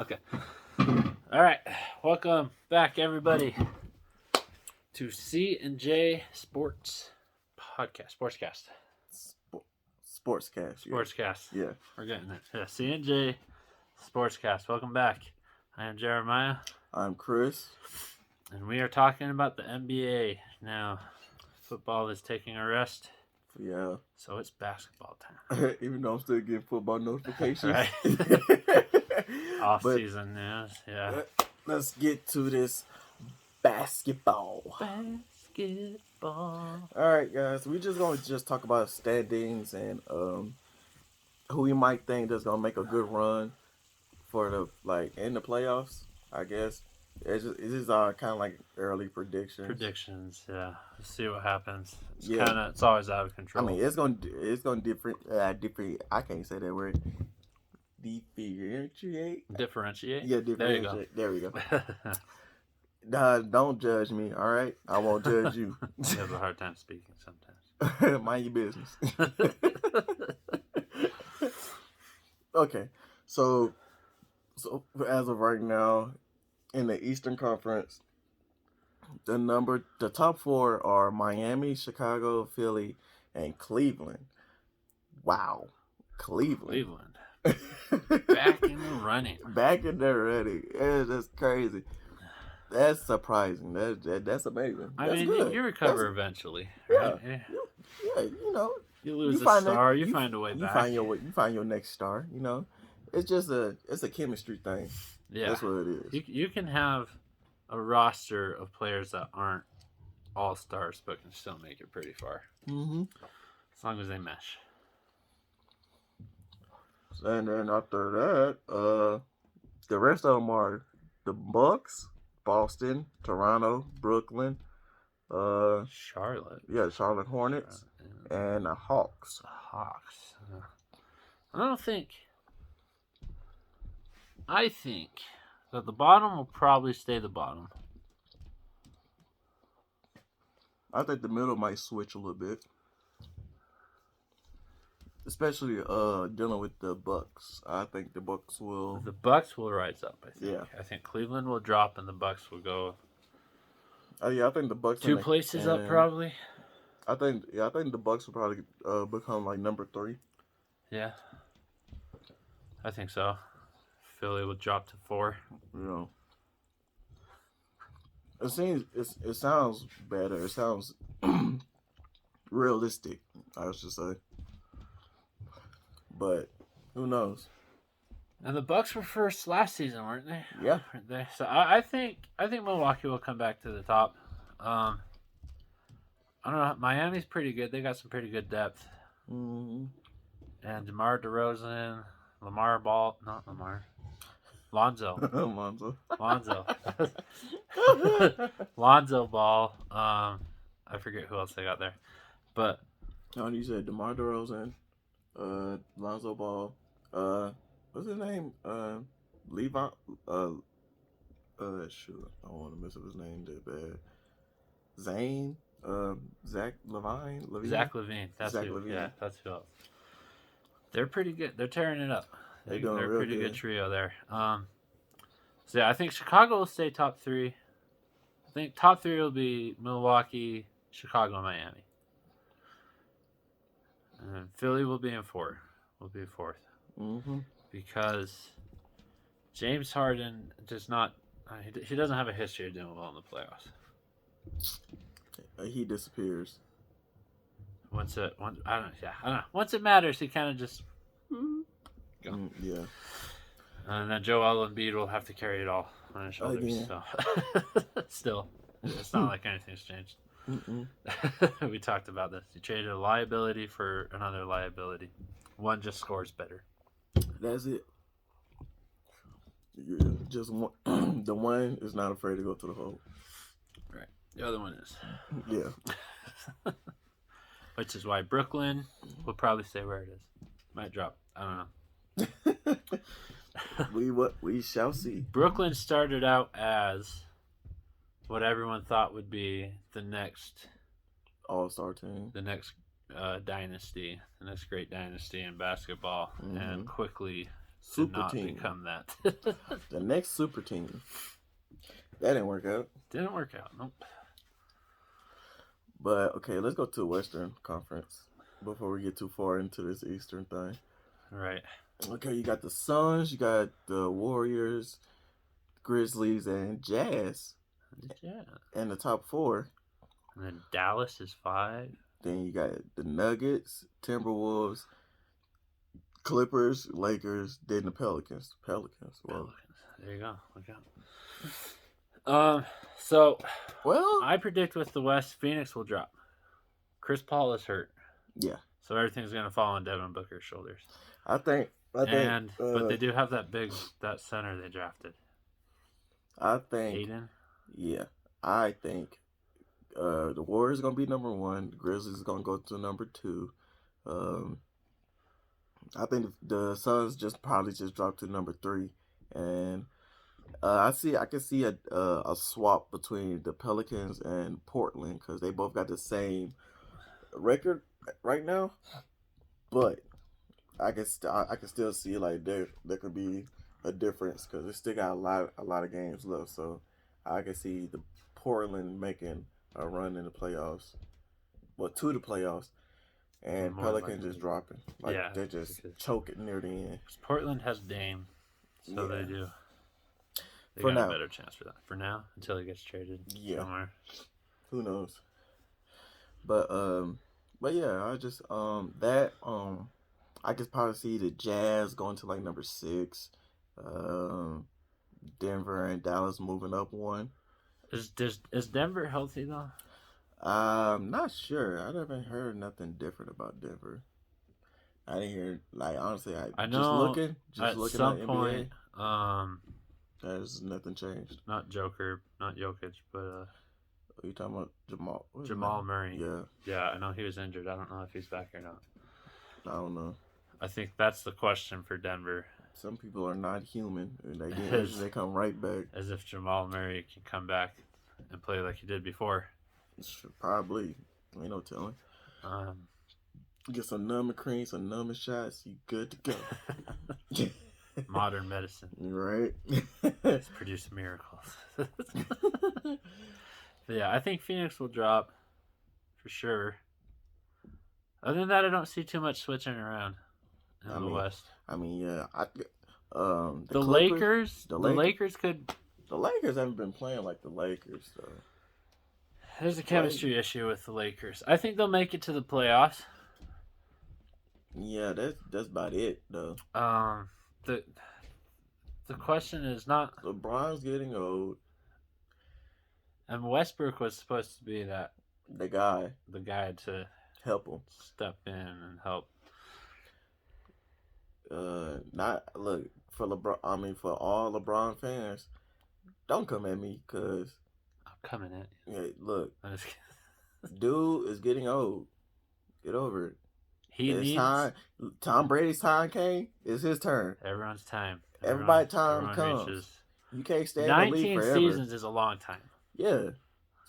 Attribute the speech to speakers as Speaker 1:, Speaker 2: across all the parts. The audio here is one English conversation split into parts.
Speaker 1: Okay. All right. Welcome back, everybody, to C&J Sports Podcast. Sportscast.
Speaker 2: Sportscast. Yeah.
Speaker 1: Sportscast.
Speaker 2: Yeah.
Speaker 1: We're getting it. Yeah, C&J Sportscast. Welcome back. I am Jeremiah.
Speaker 2: I'm Chris.
Speaker 1: And we are talking about the NBA. Now, football is taking a rest.
Speaker 2: Yeah.
Speaker 1: So it's basketball time.
Speaker 2: Even though I'm still getting football notifications.
Speaker 1: Right. Off-season news. Yeah.
Speaker 2: Let's get to this basketball.
Speaker 1: Basketball.
Speaker 2: All right, guys. We're just going to talk about standings and who we might think that's going to make a good run for in the playoffs, I guess. It's just kind of like early predictions.
Speaker 1: Predictions, yeah. Let's see what happens. It's always out of control.
Speaker 2: I mean, it's going different. I can't say that word. Differentiate.
Speaker 1: Yeah,
Speaker 2: differentiate. There we go. Don't judge me, all right? I won't judge you.
Speaker 1: You have a hard time speaking sometimes.
Speaker 2: Mind your business. Okay, so as of right now, in the Eastern Conference, the top four are Miami, Chicago, Philly, and Cleveland. Wow, Cleveland.
Speaker 1: Back in the running.
Speaker 2: Back in the running. That's crazy. That's surprising. That's amazing.
Speaker 1: I mean,
Speaker 2: good.
Speaker 1: You recover eventually, right?
Speaker 2: Yeah,
Speaker 1: you lose a star, you find a way back.
Speaker 2: You find your next star. It's just it's a chemistry thing.
Speaker 1: Yeah,
Speaker 2: that's what it is.
Speaker 1: You can have a roster of players that aren't all stars, but can still make it pretty far.
Speaker 2: Mm-hmm.
Speaker 1: As long as they mesh.
Speaker 2: And then after that, the rest of them are the Bucks, Boston, Toronto, Brooklyn,
Speaker 1: Charlotte.
Speaker 2: Yeah, Charlotte Hornets, and the Hawks.
Speaker 1: I think that the bottom will probably stay the bottom.
Speaker 2: I think the middle might switch a little bit. Especially dealing with the Bucks. I think the Bucks will...
Speaker 1: The Bucks will rise up, I think.
Speaker 2: Yeah.
Speaker 1: I think Cleveland will drop and the Bucks will go...
Speaker 2: yeah, I think the Bucks...
Speaker 1: Two places up, probably.
Speaker 2: I think the Bucks will probably become like number 3.
Speaker 1: Yeah. I think so. Philly will drop to 4.
Speaker 2: It sounds better. It sounds realistic, I should say. But who knows?
Speaker 1: And the Bucks were first last season, weren't they?
Speaker 2: Yeah.
Speaker 1: So I think Milwaukee will come back to the top. I don't know. Miami's pretty good. They got some pretty good depth.
Speaker 2: Mm-hmm.
Speaker 1: And DeMar DeRozan, Lonzo. Lonzo Ball. I forget who else they got there. But
Speaker 2: you said DeMar DeRozan, Lonzo Ball, what's his name? Levi. Shoot, I don't want to mess up his name that bad. Zane. Zach Levine.
Speaker 1: Zach Levine. That's who. Yeah, that's who else. They're pretty good. They're tearing it up. They're a pretty good trio there. So yeah, I think Chicago will stay top 3. I think top 3 will be Milwaukee, Chicago, and Miami. And Philly will be in 4. Will be 4th.
Speaker 2: Mm-hmm.
Speaker 1: Because James Harden does not. He doesn't have a history of doing well in the playoffs.
Speaker 2: He disappears.
Speaker 1: I don't know. Once it matters, he kind of just go.
Speaker 2: Yeah.
Speaker 1: And then Joel Embiid will have to carry it all on his shoulders. So still, it's not like anything's changed. We talked about this. You traded a liability for another liability. One just scores better.
Speaker 2: That's it. Yeah, just one. The one is not afraid to go to the hole.
Speaker 1: Right. The other one is.
Speaker 2: Yeah.
Speaker 1: Which is why Brooklyn will probably stay where it is. Might drop. I don't know.
Speaker 2: We shall see.
Speaker 1: Brooklyn started out as what everyone thought would be the next
Speaker 2: all-star team,
Speaker 1: the next dynasty, the next great dynasty in basketball, and quickly
Speaker 2: super team.
Speaker 1: Become that.
Speaker 2: The next super team. That didn't work out.
Speaker 1: Didn't work out. Nope.
Speaker 2: But okay, let's go to the Western Conference before we get too far into this Eastern thing.
Speaker 1: Right.
Speaker 2: Okay, you got the Suns, you got the Warriors, Grizzlies, and Jazz.
Speaker 1: Yeah.
Speaker 2: In the top 4.
Speaker 1: And then Dallas is 5.
Speaker 2: Then you got the Nuggets, Timberwolves, Clippers, Lakers, then the Pelicans. Well,
Speaker 1: Pelicans. There you go. Look out. So I predict with the West, Phoenix will drop. Chris Paul is hurt.
Speaker 2: Yeah.
Speaker 1: So everything's gonna fall on Devin Booker's shoulders.
Speaker 2: I think.
Speaker 1: But they do have that center they drafted.
Speaker 2: I think.
Speaker 1: Aiden.
Speaker 2: Yeah, I think the Warriors are gonna be number 1. The Grizzlies are gonna go to number 2. I think the Suns probably dropped to number 3, and I can see a swap between the Pelicans and Portland because they both got the same record right now, but I can still see like there could be a difference because they still got a lot of games left, so I can see the Portland making a run in the playoffs, to the playoffs, and Pelicans just dropping. They're just choking near the end.
Speaker 1: Portland has Dame, so they do. They got a better chance for that. For now, until he gets traded somewhere.
Speaker 2: Who knows? But yeah, I just I could probably see the Jazz going to like number 6. Denver and Dallas moving up 1.
Speaker 1: Is Denver healthy though?
Speaker 2: I'm not sure. I haven't heard nothing different about Denver. I didn't hear honestly. I know just looking at some NBA, point. There's nothing changed.
Speaker 1: Not Joker, not Jokic, but
Speaker 2: are you talking about Jamal?
Speaker 1: Jamal Murray.
Speaker 2: Yeah.
Speaker 1: Yeah, I know he was injured. I don't know if he's back or not.
Speaker 2: I don't know.
Speaker 1: I think that's the question for Denver.
Speaker 2: Some people are not human, and they come right back.
Speaker 1: As if Jamal Murray can come back and play like he did before.
Speaker 2: Probably. Ain't no telling. Get some numbing cream, some numbing shots, you good to go.
Speaker 1: Modern medicine.
Speaker 2: Right.
Speaker 1: It's produced miracles. But yeah, I think Phoenix will drop for sure. Other than that, I don't see too much switching around in the West.
Speaker 2: I mean, yeah.
Speaker 1: The Lakers could.
Speaker 2: The Lakers haven't been playing like the Lakers, though.
Speaker 1: There's a chemistry issue with the Lakers. I think they'll make it to the playoffs.
Speaker 2: Yeah, that's about it, though.
Speaker 1: The question is not.
Speaker 2: LeBron's getting old.
Speaker 1: And Westbrook was supposed to be
Speaker 2: the guy
Speaker 1: to
Speaker 2: help him
Speaker 1: step in and help.
Speaker 2: For LeBron. I mean, for all LeBron fans, don't come at me because
Speaker 1: I'm coming at you.
Speaker 2: Yeah, look, dude is getting old. Get over it. Time. Tom Brady's time came. It's his turn.
Speaker 1: Everyone's time.
Speaker 2: Everybody's time comes. Reaches. You can't stay in the league forever.
Speaker 1: 19 seasons is a long time.
Speaker 2: Yeah.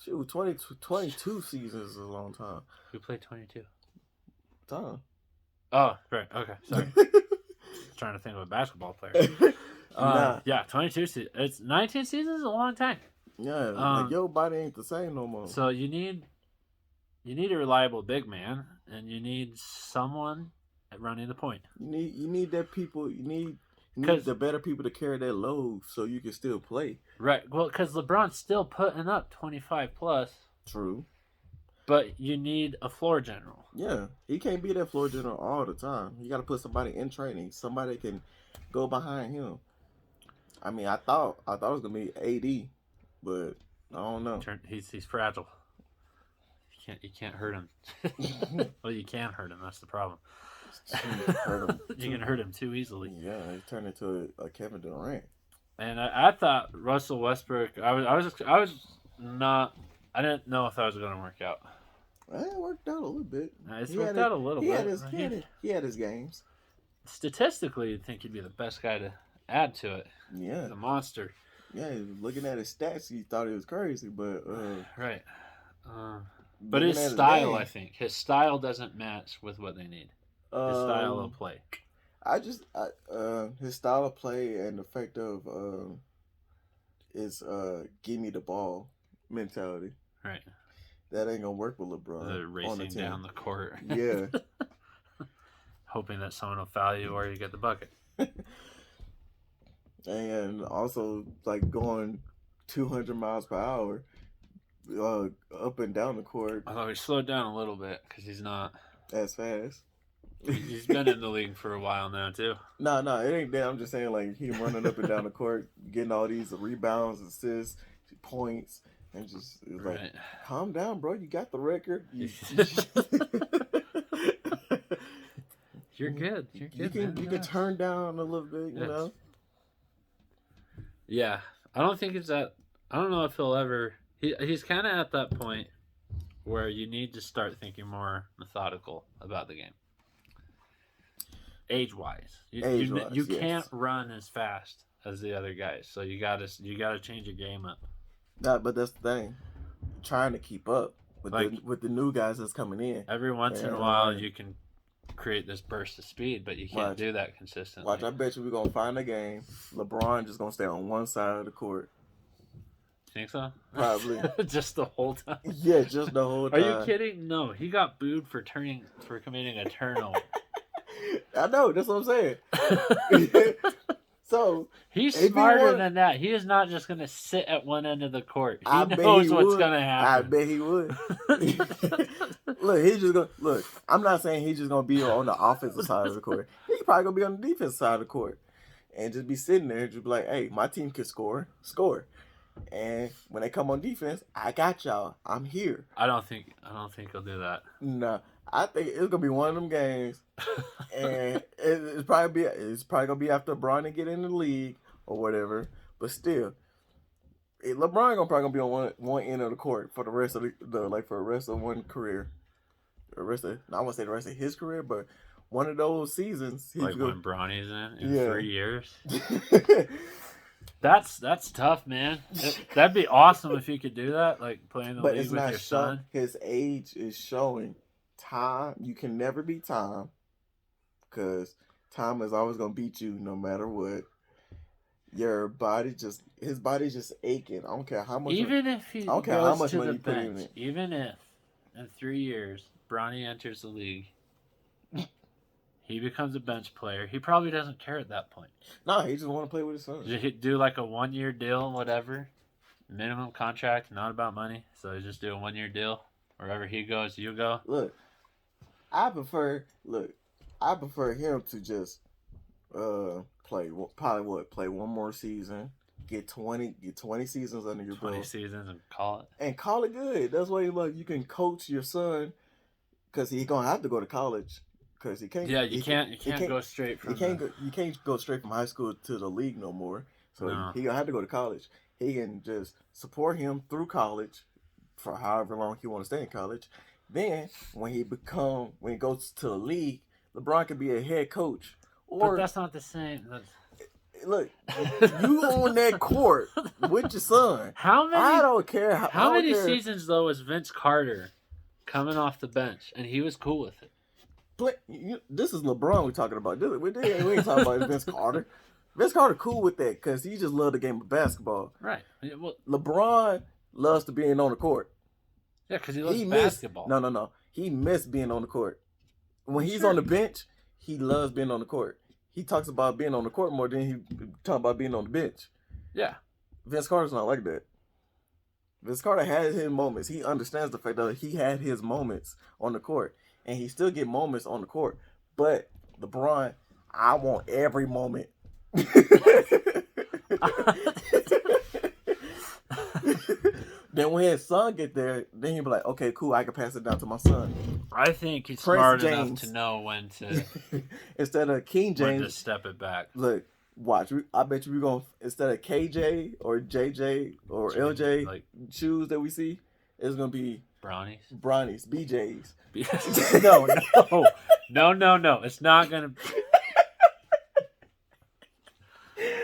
Speaker 2: Shoot, 22 seasons is a long time.
Speaker 1: Who played 22?
Speaker 2: Tom.
Speaker 1: Oh, right. Okay. Sorry. Trying to think of a basketball player. Yeah, 22 seasons. It's 19 seasons is a long time.
Speaker 2: Yeah, your body ain't the same no more.
Speaker 1: So you need a reliable big man, and you need someone running the point.
Speaker 2: You need that people. You need the better people to carry that load so you can still play.
Speaker 1: Right. Well, because LeBron's still putting up 25 plus.
Speaker 2: True.
Speaker 1: But you need a floor general.
Speaker 2: Yeah, he can't be that floor general all the time. You got to put somebody in training. Somebody can go behind him. I mean, I thought it was gonna be AD, but I don't know.
Speaker 1: He's fragile. You can't hurt him. Well, you can hurt him. That's the problem. You can hurt him too easily.
Speaker 2: Yeah, he turned into a Kevin Durant.
Speaker 1: And I thought Russell Westbrook. I didn't know if that was going to work out.
Speaker 2: It worked out a little bit.
Speaker 1: It's worked out a little bit.
Speaker 2: He had his games.
Speaker 1: Statistically, you'd think he'd be the best guy to add to it.
Speaker 2: Yeah,
Speaker 1: the monster.
Speaker 2: Yeah, looking at his stats, he thought he was crazy, but
Speaker 1: right. But his style, I think his style doesn't match with what they need. His style of play.
Speaker 2: His style of play and the fact of is give me the ball mentality.
Speaker 1: Right.
Speaker 2: That ain't gonna work with LeBron.
Speaker 1: The racing down the court.
Speaker 2: Yeah.
Speaker 1: Hoping that someone will foul you or you get the bucket.
Speaker 2: And also like going 200 miles per hour up and down the court.
Speaker 1: Although he slowed down a little bit because he's not
Speaker 2: as fast.
Speaker 1: He's been in the league for a while now too.
Speaker 2: No, it ain't that. I'm just saying like he running up and down the court, getting all these rebounds, assists, points, and just like, calm down, bro. You got the record.
Speaker 1: You're good. You're good.
Speaker 2: You can turn down a little bit, you know.
Speaker 1: Yeah, I don't think it's that. I don't know if he'll ever. He's kind of at that point where you need to start thinking more methodical about the game. Age-wise, you can't run as fast as the other guys, so you gotta change your game up.
Speaker 2: Nah, but that's the thing, trying to keep up with the new guys that's coming in.
Speaker 1: Every once in a while, you can create this burst of speed, but you can't do that consistently.
Speaker 2: Watch, I bet you we're gonna find a game. LeBron just gonna stay on one side of the court.
Speaker 1: Think so?
Speaker 2: Probably.
Speaker 1: Just the whole time.
Speaker 2: Yeah, just the whole time.
Speaker 1: Are you kidding? No, he got booed for committing a turnover.
Speaker 2: I know, that's what I'm saying. So
Speaker 1: he's smarter than that. He is not just gonna sit at one end of the court. He knows what's gonna happen.
Speaker 2: I bet he would. Look, I'm not saying he's just gonna be on the offensive side of the court. He's probably gonna be on the defensive side of the court. And just be sitting there and just be like, hey, my team can score. And when they come on defense, I got y'all. I'm here.
Speaker 1: I don't think he'll do that.
Speaker 2: No, I think it's gonna be one of them games, and it's probably gonna be after LeBron get in the league or whatever. But still, LeBron probably gonna be on one end of the court for the rest of for the rest of one career. I won't say the rest of his career, but one of those seasons.
Speaker 1: Like when Bronny's in 3 years. That's tough, man. That'd be awesome if you could do that, like playing the league with your son.
Speaker 2: His age is showing. Time, you can never beat time, because time is always gonna beat you no matter what. His body's just aching. I don't care how much.
Speaker 1: Even if he goes to the bench, even if in 3 years Bronny enters the league, he becomes a bench player. He probably doesn't care at that point.
Speaker 2: No, he just want to play with his son.
Speaker 1: Just do like a 1 year deal, whatever, minimum contract, not about money. So just do a 1 year deal. Wherever he goes, you go.
Speaker 2: Look, I prefer him to just play one more season, get 20 seasons under your belt.
Speaker 1: 20 seasons and call
Speaker 2: it good. That's why you can coach your son, because he's gonna have to go to college, because he can't.
Speaker 1: Yeah, you can't go straight from.
Speaker 2: You can't go straight from high school to the league no more. So he gonna have to go to college. He can just support him through college for however long he want to stay in college. Then when he goes to the league, LeBron could be a head coach.
Speaker 1: But that's not the same.
Speaker 2: Look, you on that court with your son. I don't care.
Speaker 1: How many seasons though was Vince Carter coming off the bench and he was cool with it?
Speaker 2: This is LeBron we're talking about. We ain't talking about Vince Carter. Vince Carter cool with that because he just loved the game of basketball.
Speaker 1: Right. Well,
Speaker 2: LeBron loves to being on the court.
Speaker 1: Yeah, because he loves basketball.
Speaker 2: No. He missed being on the court. When he's on the bench, he loves being on the court. He talks about being on the court more than he talks about being on the bench.
Speaker 1: Yeah.
Speaker 2: Vince Carter's not like that. Vince Carter had his moments. He understands the fact that he had his moments on the court. And he still get moments on the court. But LeBron, I want every moment. Then when his son get there, then he'll be like, okay, cool, I can pass it down to my son.
Speaker 1: I think he's smart enough to know when to
Speaker 2: instead of King James,
Speaker 1: when to step it back.
Speaker 2: Look, watch. I bet you we're gonna, instead of KJ or JJ or LJ shoes that we see, it's gonna be
Speaker 1: Brownies,
Speaker 2: BJs.
Speaker 1: No. It's not gonna.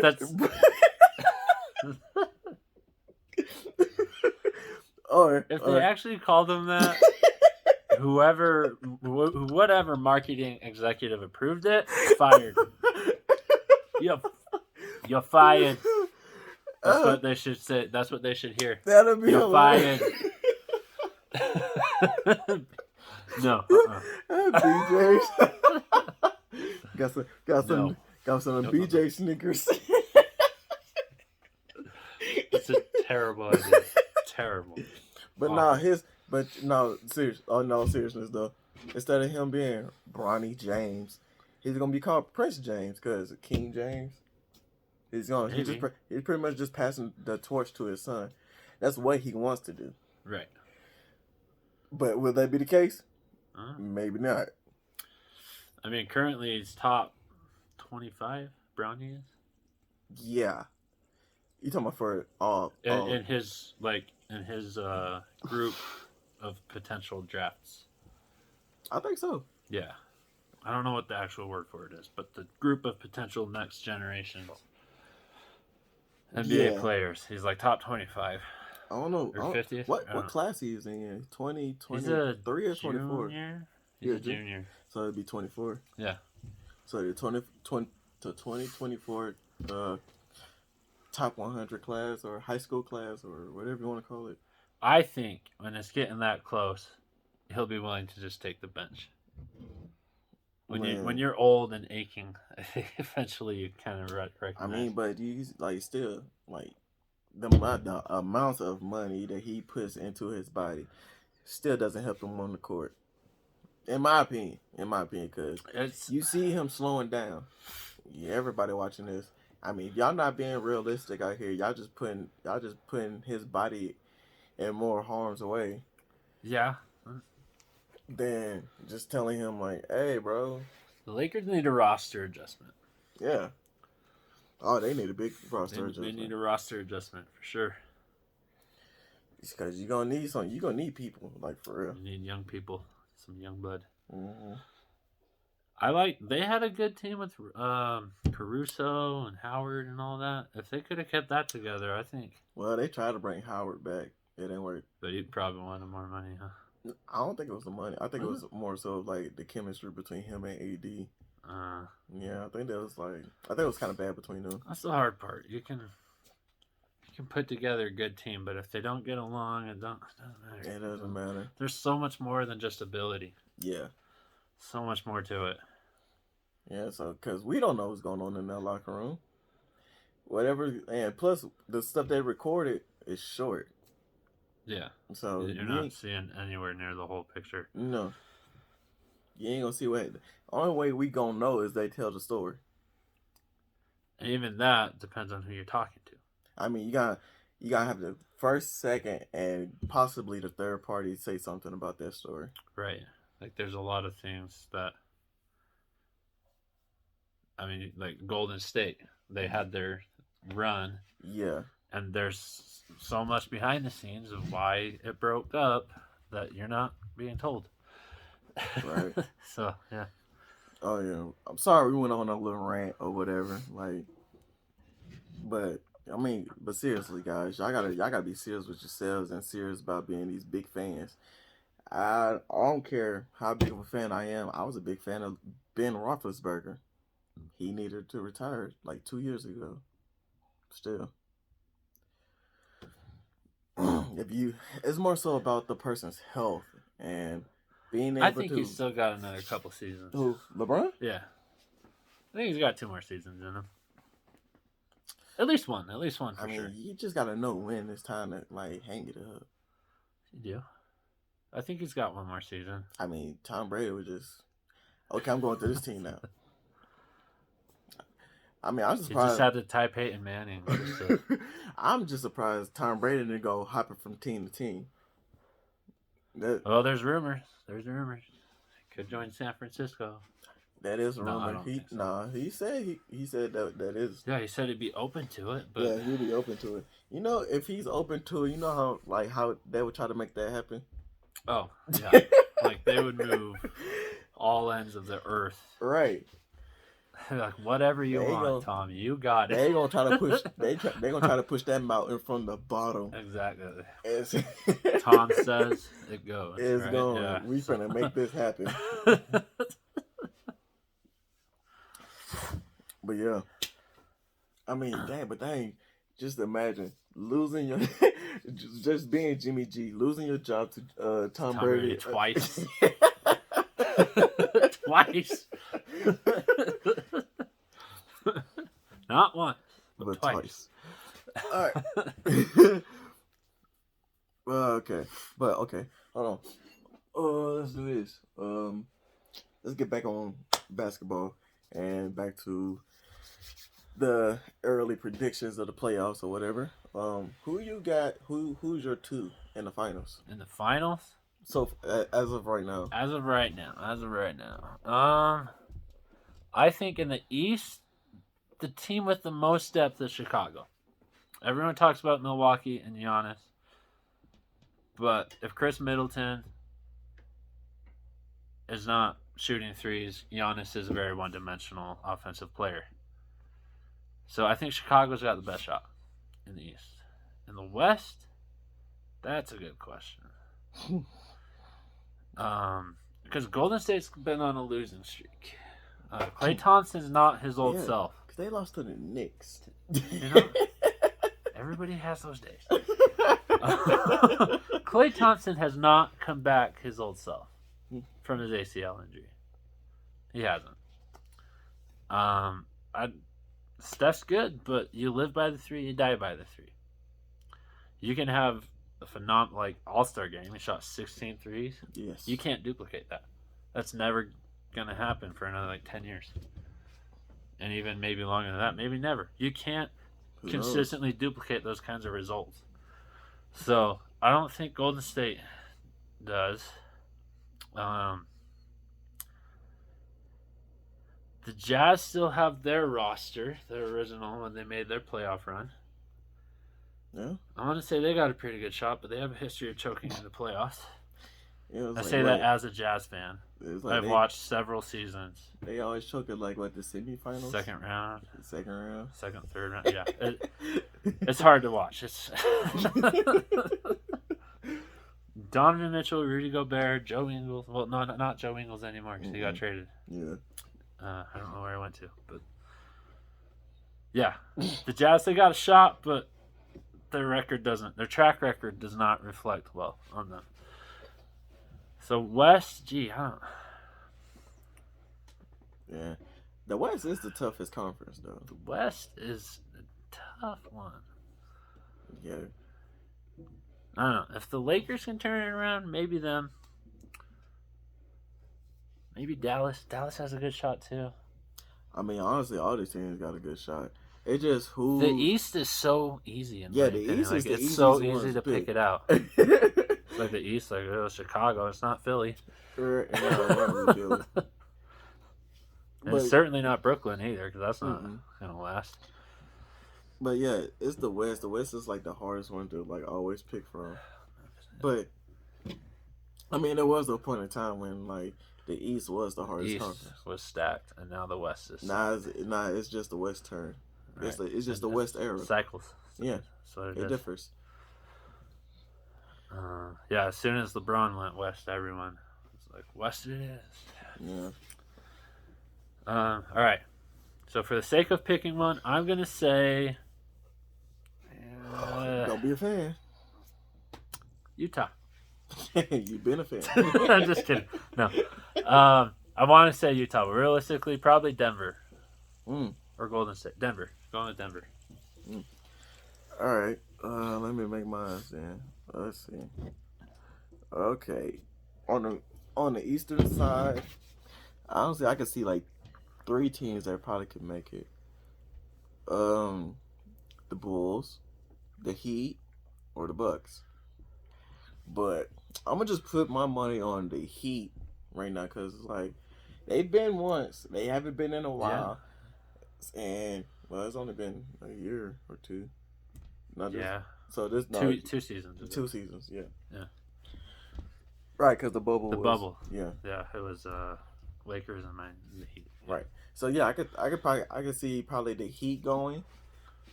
Speaker 1: That's.
Speaker 2: Or
Speaker 1: if they actually call them that, whatever marketing executive approved it, fired. You're fired. That's what they should say. That's what they should hear.
Speaker 2: That'll be
Speaker 1: You're fired. No.
Speaker 2: BJ's. got some BJ Snickers.
Speaker 1: It's a terrible idea. Terrible.
Speaker 2: But seriousness though. Instead of him being Bronny James, he's gonna be called Prince James because King James. He's pretty much just passing the torch to his son. That's what he wants to do.
Speaker 1: Right.
Speaker 2: But will that be the case? Maybe not.
Speaker 1: I mean, currently he's top 25. Brownie is.
Speaker 2: Yeah. You talking about for all
Speaker 1: in his group of potential drafts?
Speaker 2: I think so.
Speaker 1: Yeah. I don't know what the actual word for it is, but the group of potential next generations NBA players. He's like top 25.
Speaker 2: I don't know.
Speaker 1: Or 50th?
Speaker 2: What class he is in? 23 or 24?
Speaker 1: He's a junior.
Speaker 2: So it'd be 24.
Speaker 1: Yeah.
Speaker 2: So the 2024 top 100 class or high school class or whatever you want to call it.
Speaker 1: I think when it's getting that close, he'll be willing to just take the bench. When you're old and aching, I think eventually you kind of recognize.
Speaker 2: I mean, but he's still the amount of money that he puts into his body still doesn't help him on the court. In my opinion, because you see him slowing down. Yeah, everybody watching this. I mean, if y'all not being realistic out here, y'all just putting his body in more harm's way.
Speaker 1: Yeah.
Speaker 2: Then just telling him hey, bro.
Speaker 1: The Lakers need a roster adjustment.
Speaker 2: Yeah. Oh, they need a big roster adjustment.
Speaker 1: They need a roster adjustment for sure.
Speaker 2: Because you're gonna need people for real.
Speaker 1: You need young people, some young blood.
Speaker 2: Mm-hmm.
Speaker 1: They had a good team with Caruso and Howard and all that. If they could have kept that together, I think.
Speaker 2: Well, they tried to bring Howard back. It didn't work.
Speaker 1: But he probably wanted more money, huh?
Speaker 2: I don't think it was the money. I think it was more so the chemistry between him and AD. Yeah, I think it was kind of bad between them.
Speaker 1: That's the hard part. You can put together a good team, but if they don't get along, it doesn't matter.
Speaker 2: It doesn't matter.
Speaker 1: There's so much more than just ability.
Speaker 2: Yeah.
Speaker 1: So much more to it.
Speaker 2: Yeah, so because we don't know what's going on in that locker room. Whatever, and plus the stuff they recorded is short.
Speaker 1: Yeah.
Speaker 2: So
Speaker 1: you're not seeing anywhere near the whole picture.
Speaker 2: No. You ain't gonna see what. The only way we gonna know is they tell the story.
Speaker 1: And even that depends on who you're talking to.
Speaker 2: I mean, you gotta have the first, second, and possibly the third party say something about that story.
Speaker 1: Right. There's a lot of things that. I mean, Golden State, they had their run.
Speaker 2: Yeah.
Speaker 1: And there's so much behind the scenes of why it broke up that you're not being told.
Speaker 2: Right.
Speaker 1: So, yeah.
Speaker 2: Oh, yeah. I'm sorry we went on a little rant or whatever. But seriously, guys, y'all gotta be serious with yourselves and serious about being these big fans. I don't care how big of a fan I am. I was a big fan of Ben Roethlisberger. He needed to retire 2 years ago. Still. It's more so about the person's health and being able to.
Speaker 1: I think he's still got another couple seasons.
Speaker 2: Who, LeBron?
Speaker 1: Yeah. I think he's got 2 more seasons in him. At least one for sure.
Speaker 2: I mean, you just got to know when it's time to, hang it up.
Speaker 1: You do. I think he's got 1 more season.
Speaker 2: I mean, Tom Brady was just, okay, I'm going to this team now. I mean, I'm just surprised.
Speaker 1: He just had to tie Peyton Manning. So.
Speaker 2: I'm just surprised Tom Brady didn't go hopping from team to team.
Speaker 1: Well, there's rumors. He could join San Francisco.
Speaker 2: That is a rumor. He said that is.
Speaker 1: Yeah, he said he'd be open to it. But
Speaker 2: yeah, he'd be open to it. You know, if he's open to it, you know how they would try to make that happen.
Speaker 1: Oh yeah, they would move all ends of the earth.
Speaker 2: Right.
Speaker 1: Like, whatever you want, Tom, you got it.
Speaker 2: They gonna try to push. They gonna try to push that mountain from the bottom.
Speaker 1: Exactly. Tom says it goes.
Speaker 2: It's
Speaker 1: right?
Speaker 2: going.
Speaker 1: Yeah.
Speaker 2: We finna make this happen. But yeah, I mean, dang, just imagine losing your, just being Jimmy G, losing your job to Tom Brady
Speaker 1: twice. Twice. Not once, but twice.
Speaker 2: All right. Okay. Hold on. Let's do this. Let's get back on basketball and back to the early predictions of the playoffs or whatever. Who you got? Who's your two in the finals?
Speaker 1: In the finals?
Speaker 2: So as of right now.
Speaker 1: As of right now. I think in the East, the team with the most depth is Chicago. Everyone talks about Milwaukee and Giannis. But if Chris Middleton is not shooting threes, Giannis is a very one-dimensional offensive player. So I think Chicago's got the best shot in the East. In the West, that's a good question. Because Golden State's been on a losing streak. Klay Thompson's not his old self.
Speaker 2: Because they lost to the Knicks.
Speaker 1: Everybody has those days. Klay Thompson has not come back his old self from his ACL injury. He hasn't. Steph's good, but you live by the three, you die by the three. You can have a phenomenal, all-star game. He shot 16 threes.
Speaker 2: Yes.
Speaker 1: You can't duplicate that. That's never going to happen for another 10 years. And even maybe longer than that. Maybe never. You can't consistently duplicate those kinds of results. So, I don't think Golden State does. The Jazz still have their roster, their original, when they made their playoff run.
Speaker 2: Yeah.
Speaker 1: I want to say they got a pretty good shot, but they have a history of choking in the playoffs.
Speaker 2: I
Speaker 1: say that as a Jazz fan. I've watched several seasons.
Speaker 2: They always choke at the semifinals?
Speaker 1: Second round.
Speaker 2: Second,
Speaker 1: third round. Yeah. It's hard to watch. It's Donovan Mitchell, Rudy Gobert, Joe Ingles. Well, no, not Joe Ingles anymore because he got traded.
Speaker 2: Yeah.
Speaker 1: I don't know where he went to, but yeah, the Jazz, they got a shot, but their track record does not reflect well on them. So West, I don't.
Speaker 2: Yeah, the West is the toughest conference, though.
Speaker 1: The West is a tough one.
Speaker 2: Yeah.
Speaker 1: I don't know. If the Lakers can turn it around, maybe them. Maybe Dallas. Dallas has a good shot, too.
Speaker 2: I mean, honestly, all these teams got a good shot. It's just who...
Speaker 1: The East is so easy.
Speaker 2: The East is the
Speaker 1: it's so easy to pick it out. It's like the East, Chicago. It's not Philly.
Speaker 2: But
Speaker 1: it's certainly not Brooklyn either, because that's not going to last.
Speaker 2: But yeah, it's the West. The West is the hardest one to always pick from. But I mean, there was a point in time when the East was the hardest conference.
Speaker 1: East was stacked, and now the West is.
Speaker 2: It's just the West turn. Right. It's just the West era.
Speaker 1: Cycles.
Speaker 2: Yeah,
Speaker 1: so
Speaker 2: it differs.
Speaker 1: Yeah, as soon as LeBron went West, everyone was like, "West it is."
Speaker 2: Yeah.
Speaker 1: All right. So for the sake of picking one, I'm gonna say.
Speaker 2: Don't be a fan.
Speaker 1: Utah.
Speaker 2: You've been a fan.
Speaker 1: I'm just kidding. No. I want to say Utah, but realistically, probably Denver. Or Golden State. Denver. Going with Denver.
Speaker 2: All right. Let me make mine then. Let's see. Okay. On the eastern side, honestly, I could see 3 teams that probably could make it. The Bulls, the Heat, or the Bucks. But I'm gonna just put my money on the Heat right now because they've been once. They haven't been in a while, and it's only been a year or two. So this
Speaker 1: 2 seasons.
Speaker 2: 2 seasons. Yeah.
Speaker 1: Yeah.
Speaker 2: Right, because the bubble.
Speaker 1: The bubble.
Speaker 2: Yeah.
Speaker 1: Yeah, it was Lakers and the Heat.
Speaker 2: Right. So yeah, I could see probably the Heat going,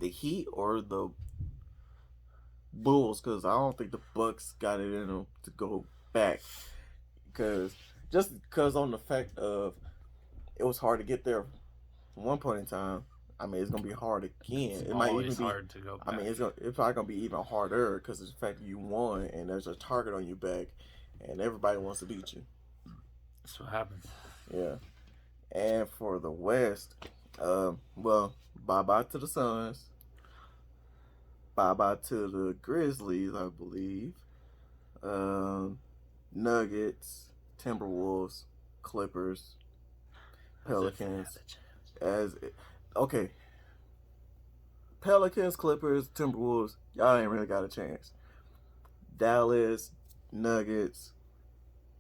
Speaker 2: the Heat or the Bulls, because I don't think the Bucks got it in them to go back. Because on the fact of it was hard to get there at one point in time. I mean, it's gonna be hard again.
Speaker 1: It's
Speaker 2: it might
Speaker 1: always
Speaker 2: even be
Speaker 1: hard to go back.
Speaker 2: I mean, it's probably gonna be even harder because of the fact that you won and there's a target on your back, and everybody wants to beat you.
Speaker 1: That's what happens.
Speaker 2: Yeah. And for the West, well, bye bye to the Suns. Bye bye to the Grizzlies, I believe. Nuggets, Timberwolves, Clippers, Pelicans. Okay. Pelicans, Clippers, Timberwolves, y'all ain't really got a chance. Dallas, Nuggets,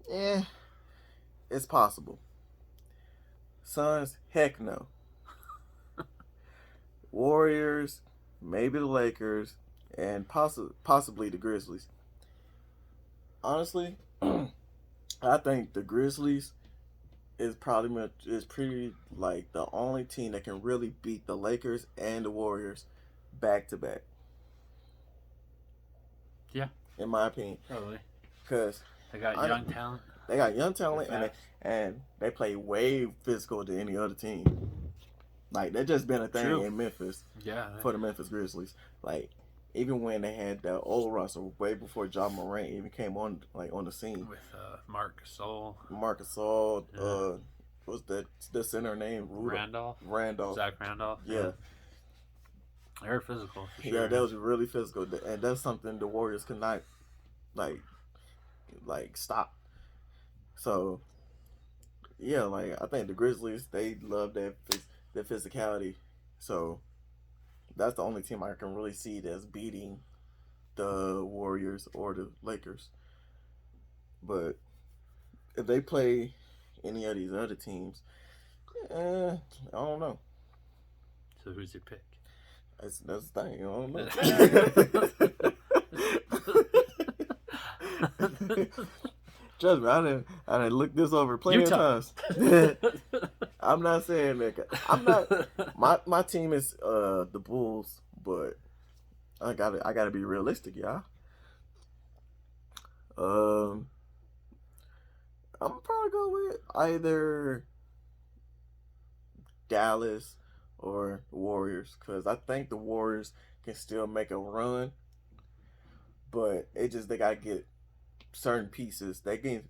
Speaker 2: it's possible. Suns, heck no. Warriors, maybe the Lakers, and possibly the Grizzlies. Honestly, I think the Grizzlies is pretty like the only team that can really beat the Lakers and the Warriors back to back.
Speaker 1: Yeah,
Speaker 2: in my opinion,
Speaker 1: probably
Speaker 2: because
Speaker 1: they got young talent.
Speaker 2: They got young talent, and they play way physical than any other team. Like, that's just been a thing in Memphis.
Speaker 1: Yeah.
Speaker 2: For the Memphis Grizzlies. Like, even when they had the old roster, way before Ja Morant even came on the scene.
Speaker 1: With Marc Gasol.
Speaker 2: Yeah. What's the center name?
Speaker 1: Randolph. Zach Randolph.
Speaker 2: Yeah.
Speaker 1: They're physical, for sure.
Speaker 2: Yeah, that was really physical. And that's something the Warriors could not, stop. So, yeah, I think the Grizzlies, they love their physicality. So, that's the only team I can really see that's beating the Warriors or the Lakers. But if they play any of these other teams, I don't know.
Speaker 1: So who's your pick?
Speaker 2: That's the thing. I don't know. Trust me, I didn't look this over plenty of times. I'm not saying that. I'm not. My team is the Bulls, but I gotta be realistic, y'all. I'm probably go with either Dallas or the Warriors, because I think the Warriors can still make a run, but they gotta get certain pieces. They get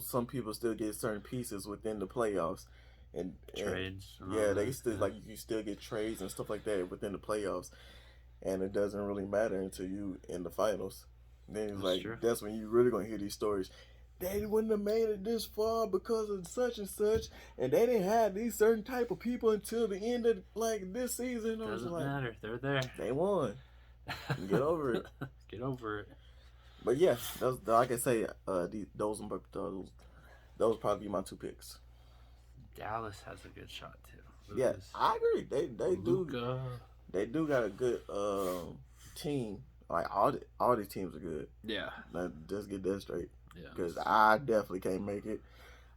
Speaker 2: some people still get certain pieces within the playoffs, and
Speaker 1: trades.
Speaker 2: They still you still get trades and stuff like that within the playoffs, and it doesn't really matter until you in the finals. Then that's when you really gonna hear these stories. They wouldn't have made it this far because of such and such, and they didn't have these certain type of people until the end of this season.
Speaker 1: Doesn't matter. They're there.
Speaker 2: They won. Get over it.
Speaker 1: Get over it.
Speaker 2: But yeah, like I say, those probably be my two picks.
Speaker 1: Dallas has a good shot too.
Speaker 2: Yeah, I agree. They do. They do got a good team. Like all these teams are good.
Speaker 1: Yeah.
Speaker 2: Just get that straight.
Speaker 1: Yeah.
Speaker 2: Because I definitely can't make it.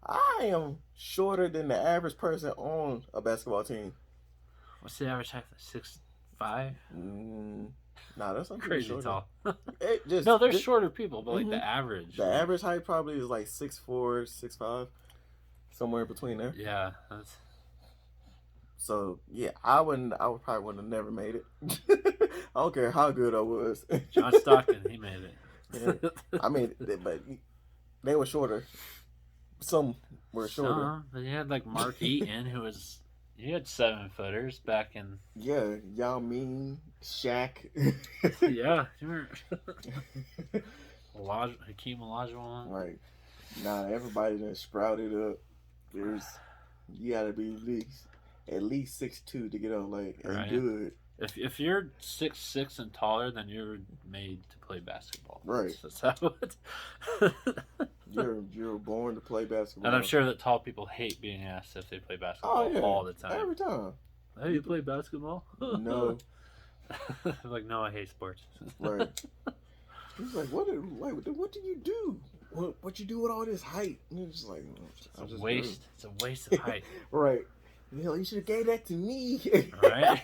Speaker 2: I am shorter than the average person on a basketball team.
Speaker 1: What's the average height? 6'5"?
Speaker 2: Nah, that's
Speaker 1: crazy tall.
Speaker 2: They're
Speaker 1: shorter people, but the average.
Speaker 2: The average height probably is 6'4", 6'5", somewhere in between there.
Speaker 1: Yeah.
Speaker 2: So yeah, I probably would have never made it. I don't care how good I was.
Speaker 1: John Stockton, he made it.
Speaker 2: Yeah. I mean, but they were shorter. Some were shorter.
Speaker 1: But you had Mark Eaton, he had 7-footers back in.
Speaker 2: Yeah, Yao Ming, Shaq.
Speaker 1: Yeah, Hakeem Olajuwon.
Speaker 2: Right. Nah, everybody that sprouted up. You gotta be at least 6'2" to get on and good.
Speaker 1: If you're 6'6" and taller, then you're made to play basketball.
Speaker 2: Right.
Speaker 1: That's how it.
Speaker 2: You're born to play basketball.
Speaker 1: And I'm sure that tall people hate being asked if they play basketball all the time.
Speaker 2: Every time.
Speaker 1: Hey, you play basketball?
Speaker 2: No.
Speaker 1: No, I hate sports.
Speaker 2: Right. He's like, what do you do? What you do with all this height? And it's just
Speaker 1: it's a waste of height.
Speaker 2: Right. You should have gave that to me.
Speaker 1: Right?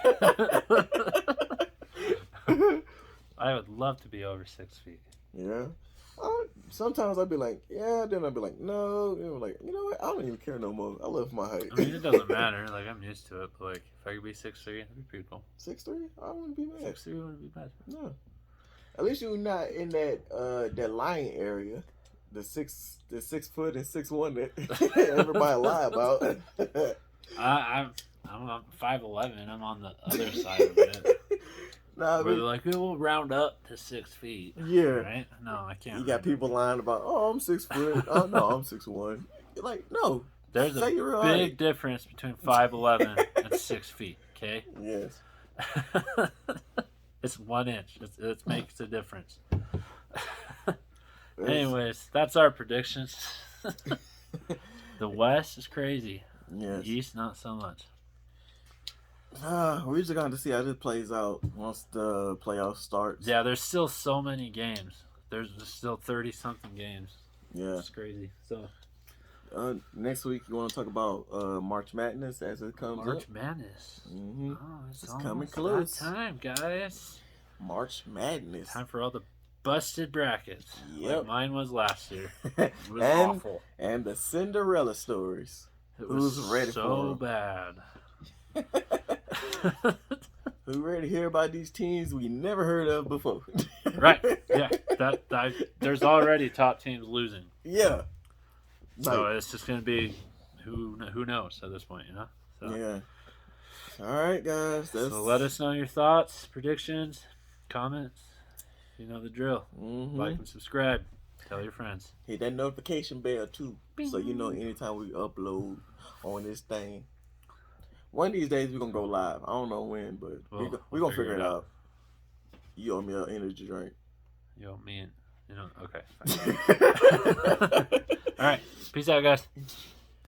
Speaker 1: I would love to be over 6 feet.
Speaker 2: Yeah. Sometimes I'd be like, yeah, then I'd be like, no. Like, you know what? I don't even care no more. I love my height.
Speaker 1: I mean, it doesn't matter. Like, I'm used to it. But, like, if I could be 6'3", that'd be pretty cool.
Speaker 2: 6'3"? I wouldn't be mad.
Speaker 1: 6'3" wouldn't be bad.
Speaker 2: No. At least you're not in that lying area. The 6 foot and 6'1" that everybody lie about.
Speaker 1: I'm 5'11". I'm on the other side of it. Where they're like, we'll round up to 6 feet.
Speaker 2: Yeah.
Speaker 1: Right? No, I can't.
Speaker 2: You got people lying about, I'm 6 foot. Oh, no, I'm 6'1". You're like, no.
Speaker 1: There's a big difference between 5'11" and 6 feet, okay?
Speaker 2: Yes.
Speaker 1: It's 1 inch. It makes a difference. Anyways, that's our predictions. The West is crazy.
Speaker 2: Yes.
Speaker 1: The East, not so much.
Speaker 2: We're just going to see how this plays out once the playoffs starts.
Speaker 1: Yeah, there's still so many games. There's still 30-something games.
Speaker 2: Yeah.
Speaker 1: It's crazy. So
Speaker 2: next week, you want to talk about March Madness as it comes
Speaker 1: March
Speaker 2: up?
Speaker 1: Madness.
Speaker 2: Mm-hmm.
Speaker 1: Oh, it's
Speaker 2: coming close.
Speaker 1: That time, guys.
Speaker 2: March Madness.
Speaker 1: Time for all the busted brackets.
Speaker 2: Yep.
Speaker 1: Like mine was last year. It was awful.
Speaker 2: And the Cinderella stories. Who's ready for
Speaker 1: so
Speaker 2: them?
Speaker 1: bad.
Speaker 2: Who ready to hear about these teams we never heard of before?
Speaker 1: Right. Yeah. There's already top teams losing.
Speaker 2: Yeah.
Speaker 1: So it's just gonna be who knows at this point, you know? So.
Speaker 2: Yeah. All right, guys.
Speaker 1: So let us know your thoughts, predictions, comments. You know the drill.
Speaker 2: Mm-hmm.
Speaker 1: Like and subscribe. Tell your friends.
Speaker 2: Hit that notification bell too,
Speaker 1: Bing.
Speaker 2: so you know anytime we upload on this thing. One of these days we're gonna go live. I don't know when, but we're gonna figure it out. You owe me an energy drink.
Speaker 1: You owe me okay. All right. Peace out, guys.